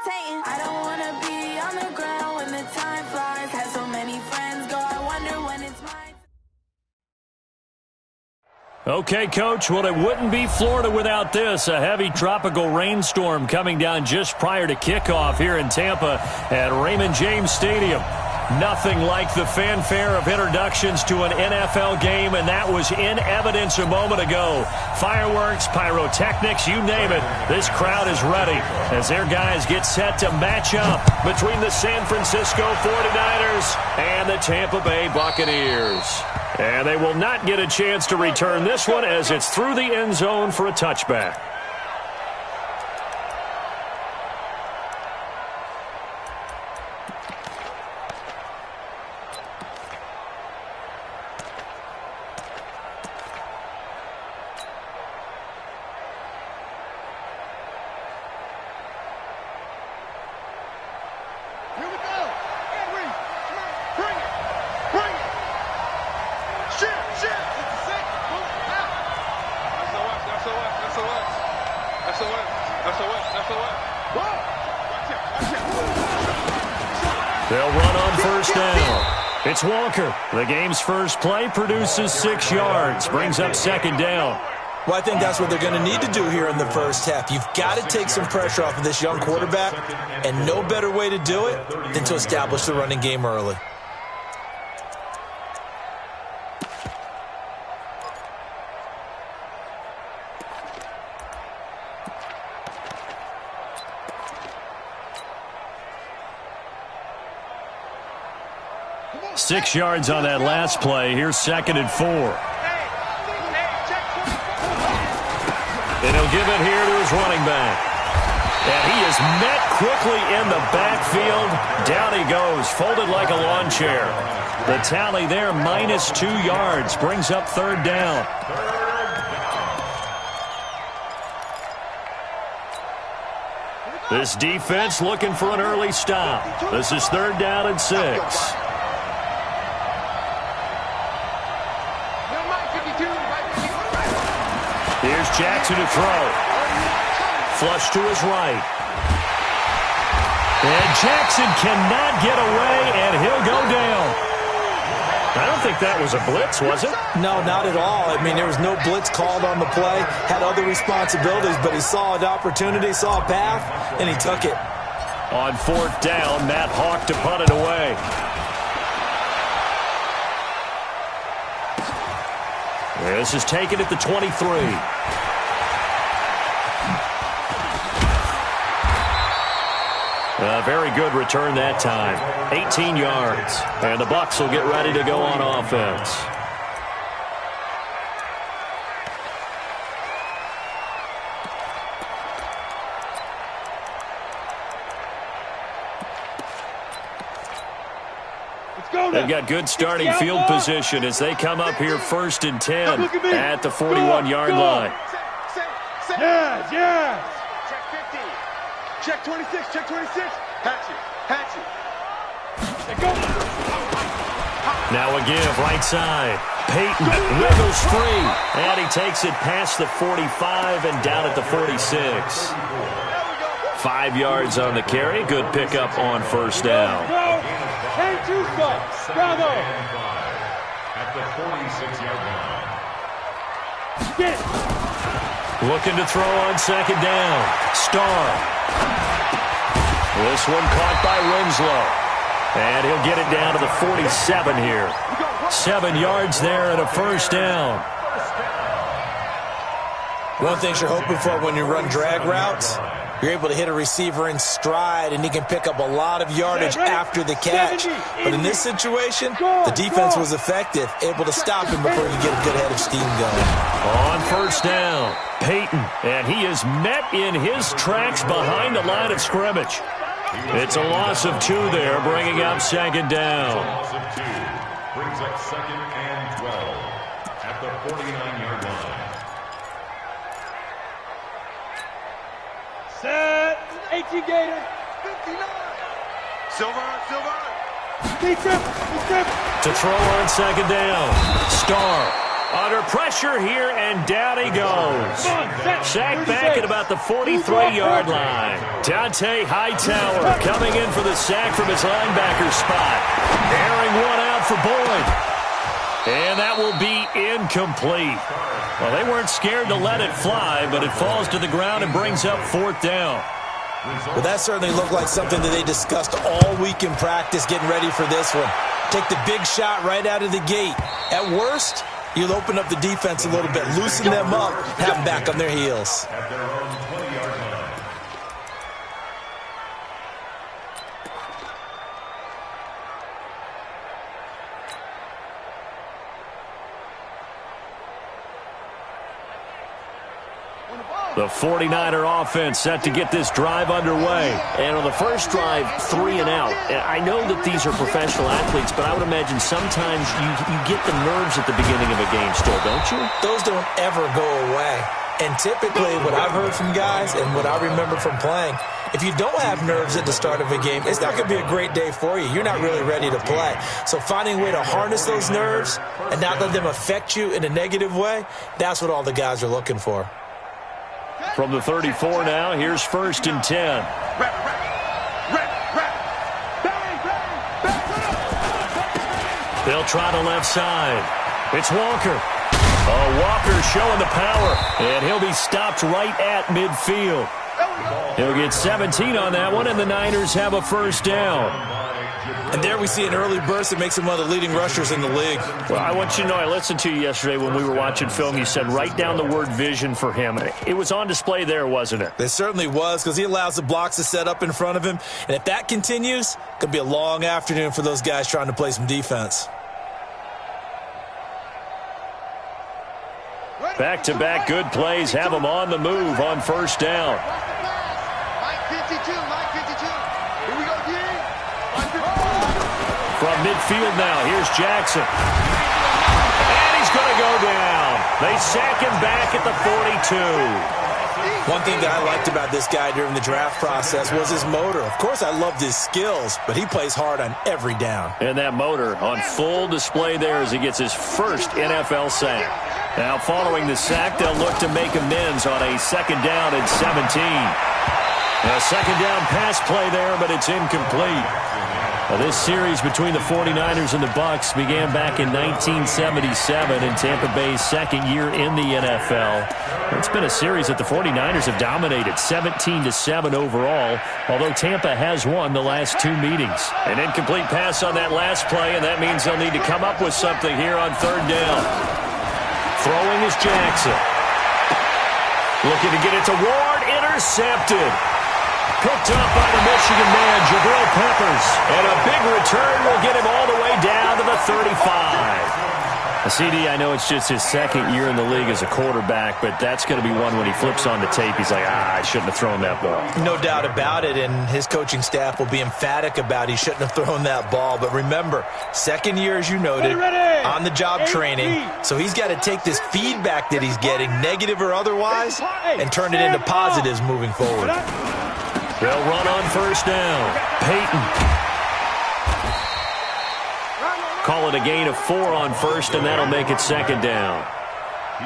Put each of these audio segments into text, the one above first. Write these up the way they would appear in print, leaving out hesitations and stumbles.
levitating. I don't want to be on the ground when the time flies. Had so many friends go, I wonder when it's mine. Okay, Coach, well, it wouldn't be Florida without this. A heavy tropical rainstorm coming down just prior to kickoff here in Tampa at Raymond James Stadium. Nothing like the fanfare of introductions to an NFL game, and that was in evidence a moment ago. Fireworks, pyrotechnics, you name it. This crowd is ready as their guys get set to match up between the San Francisco 49ers and the Tampa Bay Buccaneers. And they will not get a chance to return this one as it's through the end zone for a touchback. They'll run on first down. It's Walker. The game's first play produces 6 yards, brings up second down. Well, I think that's what they're going to need to do here in the first half. You've got to take some pressure off of this young quarterback, and no better way to do it than to establish the running game early. Six yards on that last play. Here's 2nd and 4. And he'll give it here to his running back. And he is met quickly in the backfield. Down he goes, folded like a lawn chair. The tally there, -2 yards, brings up third down. This defense looking for an early stop. This is 3rd down and 6. Here's Jackson to throw. Flush to his right. And Jackson cannot get away, and he'll go down. I don't think that was a blitz, was it? No, not at all. I mean, there was no blitz called on the play. Had other responsibilities, but he saw an opportunity, saw a path, and he took it. On 4th down, Matt Hawk to punt it away. This is taken at the 23. A very good return that time. 18 yards. And the Bucs will get ready to go on offense. They've got good starting field position as they come up here 1st and 10 at the 41-yard line. Yes. Check 50. Check 26. Check 26. Hatchet. Now a give, right side. Peyton wiggles free. And he takes it past the 45 and down at the 46. 5 yards on the carry. Good pickup on first down. Bravo. At the 46-yard line. Get it. Looking to throw on 2nd down. Starr. This one caught by Winslow. And he'll get it down to the 47 here. 7 yards there and a first down. One thing you're hoping for when you run drag routes, you're able to hit a receiver in stride, and he can pick up a lot of yardage after the catch. But in this situation, the defense was effective, able to stop him before he could get a good head of steam going. On first down, Peyton, and he is met in his tracks behind the line of scrimmage. It's a loss of 2 there, bringing up 2nd down. Loss of 2 brings up 2nd and 12 at the 49-yard line. Set. 18 Gator. 59. Silver. To throw on 2nd down. Starr Under pressure here, and down he goes. Sacked back at about the 43-yard line. Dante Hightower coming in for the sack from his linebacker spot. Airing one out for Boyd. And that will be incomplete. Well, they weren't scared to let it fly, but it falls to the ground and brings up 4th down. Well, that certainly looked like something that they discussed all week in practice, getting ready for this one. Take the big shot right out of the gate. At worst, you'll open up the defense a little bit, loosen them up, have them back on their heels. At their own 20-yard line. The 49er offense set to get this drive underway. And on the first drive, 3 and out. And I know that these are professional athletes, but I would imagine sometimes you get the nerves at the beginning of a game still, don't you? Those don't ever go away. And typically what I've heard from guys and what I remember from playing, if you don't have nerves at the start of a game, it's not going to be a great day for you. You're not really ready to play. So finding a way to harness those nerves and not let them affect you in a negative way, that's what all the guys are looking for. From the 34 now, here's 1st and 10. They'll try the left side. It's Walker. Walker showing the power, and he'll be stopped right at midfield. He'll get 17 on that one, and the Niners have a 1st down. And there we see an early burst that makes him one of the leading rushers in the league. Well, I want you to know, I listened to you yesterday when we were watching film. You said write down the word vision for him. It was on display there, wasn't it? It certainly was, because he allows the blocks to set up in front of him. And if that continues, it could be a long afternoon for those guys trying to play some defense. Back-to-back good plays have him on the move on 1st down. Mike 52, Mike 52. Here we go, D. From midfield now, here's Jackson. And he's going to go down. They sack him back at the 42. One thing that I liked about this guy during the draft process was his motor. Of course, I loved his skills, but he plays hard on every down. And that motor on full display there as he gets his first NFL sack. Now, following the sack, they'll look to make amends on a 2nd down and 17. A 2nd down pass play there, but it's incomplete. Now, this series between the 49ers and the Bucs began back in 1977 in Tampa Bay's 2nd year in the NFL. It's been a series that the 49ers have dominated, 17-7 overall, although Tampa has won the last 2 meetings. An incomplete pass on that last play, and that means they'll need to come up with something here on 3rd down. Throwing is Jackson. Looking to get it to Ward. Intercepted. Picked up by the Michigan man, Jabril Peppers. And a big return will get him all the way down to the 35. CD, I know it's just his 2nd year in the league as a quarterback, but that's going to be one when he flips on the tape. He's like, I shouldn't have thrown that ball. No doubt about it, and his coaching staff will be emphatic about he shouldn't have thrown that ball. But remember, 2nd year, as you noted, on-the-job training, so he's got to take this feedback that he's getting, negative or otherwise, and turn it into positives moving forward. They'll run on 1st down. Peyton. Call it a gain of 4 on 1st, and that'll make it 2nd down.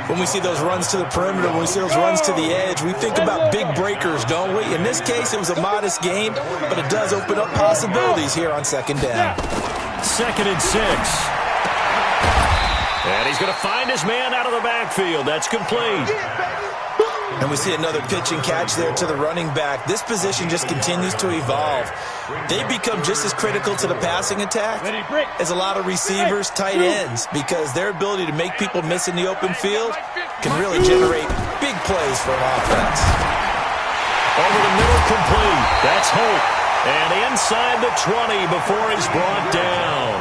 When we see those runs to the perimeter, when we see those runs to the edge, we think about big breakers, don't we? In this case, it was a modest gain, but it does open up possibilities here on 2nd down. 2nd and 6. And he's going to find his man out of the backfield. That's complete. And we see another pitch and catch there to the running back. This position just continues to evolve. They become just as critical to the passing attack as a lot of receivers, tight ends, because their ability to make people miss in the open field can really generate big plays for an offense. Over the middle, complete. That's Hope. And inside the 20 before he's brought down.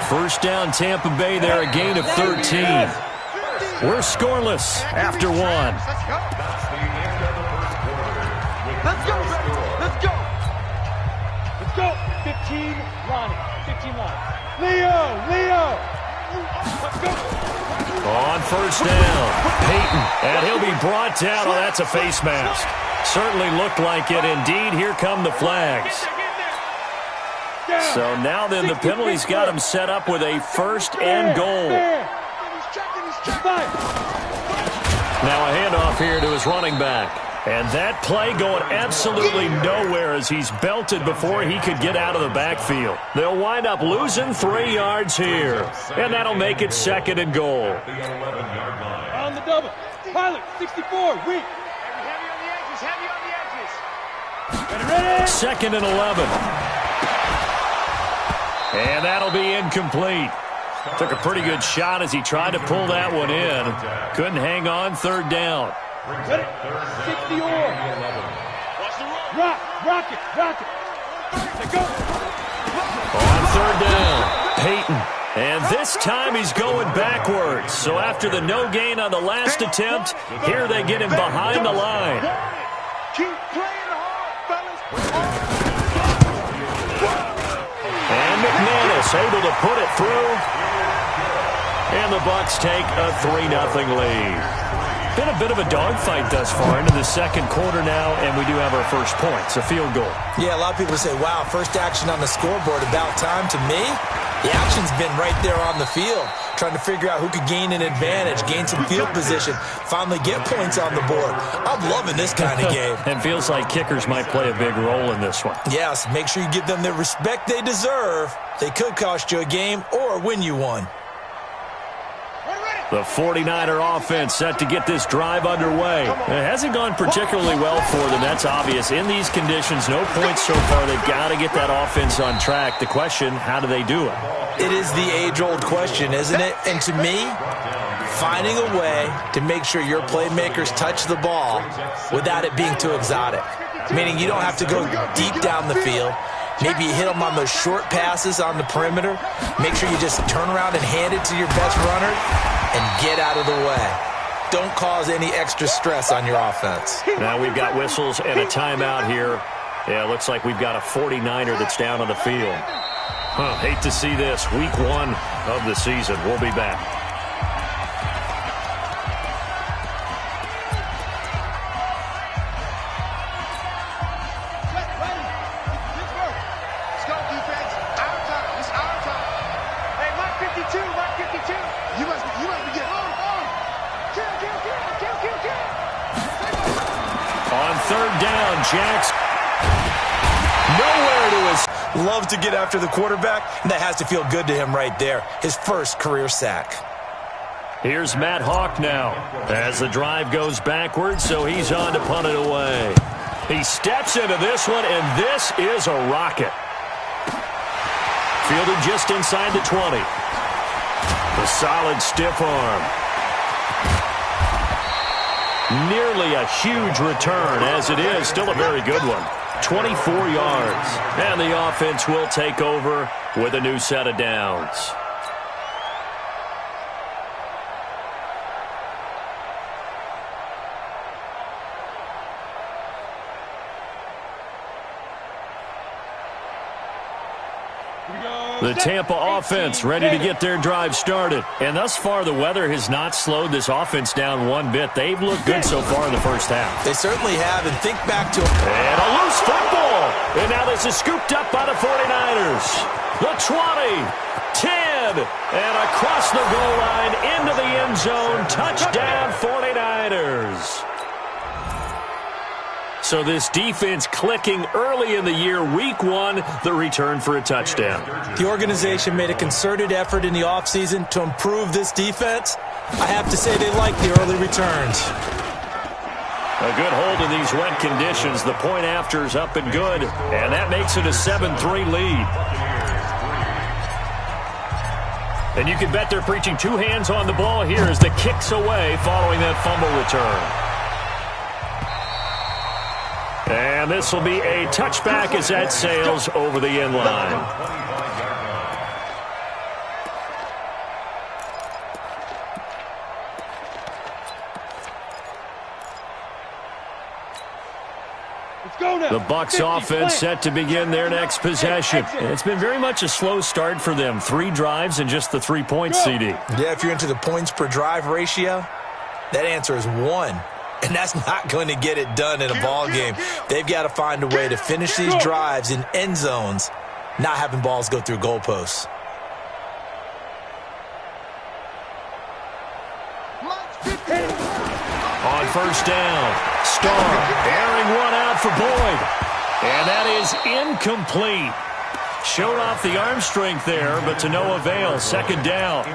1st down, Tampa Bay there, a gain of 13. We're scoreless after 1. That's the end of the first quarter. Let's go, let's go. Let's go. 15, Ronnie. 15 line. Leo. Let's go. On 1st down, Peyton. And he'll be brought down. Oh, that's a face mask. Certainly looked like it. Indeed, here come the flags. So now then the penalty's got him set up with a 1st and goal. He's Now a handoff here to his running back. And that play going absolutely nowhere as he's belted before he could get out of the backfield. They'll wind up losing 3 yards here. And that'll make it 2nd and goal. On the double. Pilot, 64, weak. Ready. 2nd and 11. And that'll be incomplete. Took a pretty good shot as he tried to pull that one in. Couldn't hang on 3rd down. Ready. 60 or. Rock it. Go. On 3rd down, Peyton. And this time he's going backwards. So after the no gain on the last attempt, here they get him behind the line. Keep playing hard, fellas. And McManus able to put it through. And the Bucs take a 3-0 lead. Been a bit of a dogfight thus far into the 2nd quarter now, and we do have our first point. It's a field goal. Yeah, a lot of people say, wow, first action on the scoreboard, about time. To me, the action's been right there on the field, trying to figure out who could gain an advantage, gain some field position, finally get points on the board. I'm loving this kind of game. And feels like kickers might play a big role in this one. Yes, make sure you give them the respect they deserve. They could cost you a game or win you one. The 49er offense set to get this drive underway. It hasn't gone particularly well for them, that's obvious. In these conditions, no points so far. They've got to get that offense on track. The question, how do they do it? It is the age-old question, isn't it? And to me, finding a way to make sure your playmakers touch the ball without it being too exotic. Meaning you don't have to go deep down the field. Maybe you hit them on those short passes on the perimeter. Make sure you just turn around and hand it to your best runner and get out of the way. Don't cause any extra stress on your offense. Now we've got whistles and a timeout here. Yeah, looks like we've got a 49er that's down on the field. Hate to see this. Week 1 of the season. We'll be back. On 3rd down, Jackson. Nowhere to his. Loves to get after the quarterback, and that has to feel good to him right there. His first career sack. Here's Matt Hawk now as the drive goes backwards, so he's on to punt it away. He steps into this one, and this is a rocket. Fielded just inside the 20. The solid stiff arm. Nearly a huge return, as it is. Still a very good one. 24 yards. And the offense will take over with a new set of downs. The Tampa offense ready to get their drive started. And thus far, the weather has not slowed this offense down one bit. They've looked good so far in the first half. They certainly have, and think back to... And a loose football. And now this is scooped up by the 49ers. The 20, 10, and across the goal line into the end zone. Touchdown, 49ers. So this defense clicking early in the year. Week 1, the return for a touchdown. The organization made a concerted effort in the offseason to improve this defense. I have to say they like the early returns. A good hold in these wet conditions. The point after is up and good, and that makes it a 7-3 lead. And you can bet they're preaching 2 hands on the ball here as the kick's away following that fumble return. And this will be a touchback as that sails over the end line. The Bucs offense set to begin their next possession. It's been very much a slow start for them. 3 drives and just the 3 points, CD. Yeah, if you're into the points per drive ratio, that answer is 1. And that's not going to get it done in a ball game. They've got to find a way to finish these drives in end zones, not having balls go through goalposts. first down. Starr airing one out for Boyd. And that is incomplete. Showed off the arm strength there, but to no avail. Second down.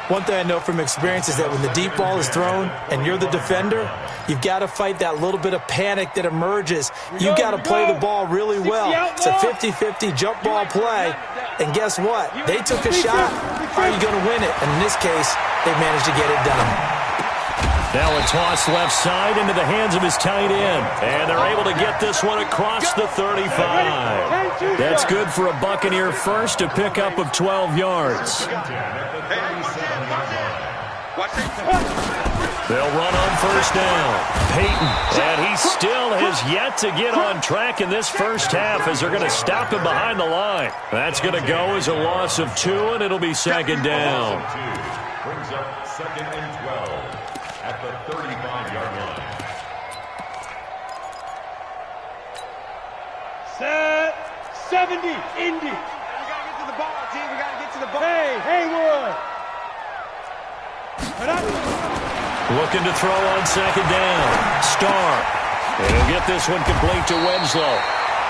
One thing I know from experience is that when the deep ball is thrown and you're the defender, you've got to fight that little bit of panic that emerges. You've got to play the ball really well. It's a 50-50 jump ball play. And guess what? They took a shot. Are you going to win it? And in this case, they managed to get it done. Now a toss left side into the hands of his tight end. And they're able to get this one across the 35. That's good for a Buccaneer first, a pickup of 12 yards. They'll run on first down. Peyton, and he still has yet to get on track in this first half as they're going to stop him behind the line. That's going to go as a loss of 2, and it'll be second down. Brings up second and 12 at the 35-yard line. Set 70, Indy. We got to get to the ball, team. We got to get to the ball. Hey, Haywood. Looking to throw on second down. Starr. And he'll get this one complete to Winslow.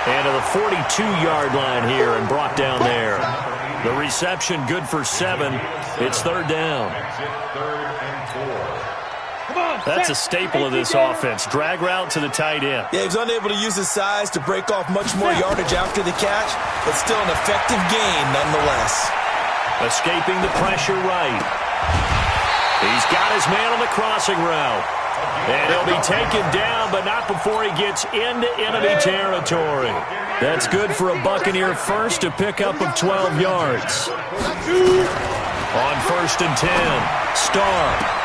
And to the 42-yard line here and brought down there. The reception good for 7. It's third down. That's a staple of this offense. Drag route to the tight end. Yeah, he was unable to use his size to break off much more yardage after the catch, but still an effective gain nonetheless. Escaping the pressure right. He's got his man on the crossing route. And he'll be taken down, but not before he gets into enemy territory. That's good for a Buccaneer first, a pickup of 12 yards. On first and 10, Starr.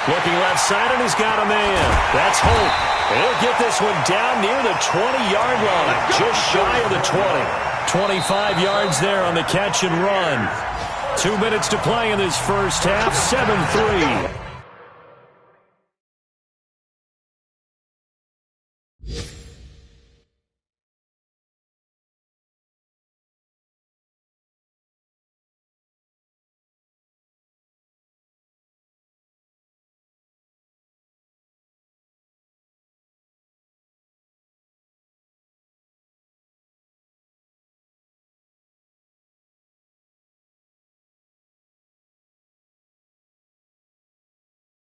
Looking left side, and he's got a man. That's Holt. And he'll get this one down near the 20-yard line, just shy of the 20. 25 yards there on the catch and run. 2 minutes to play in this first half, 7-3.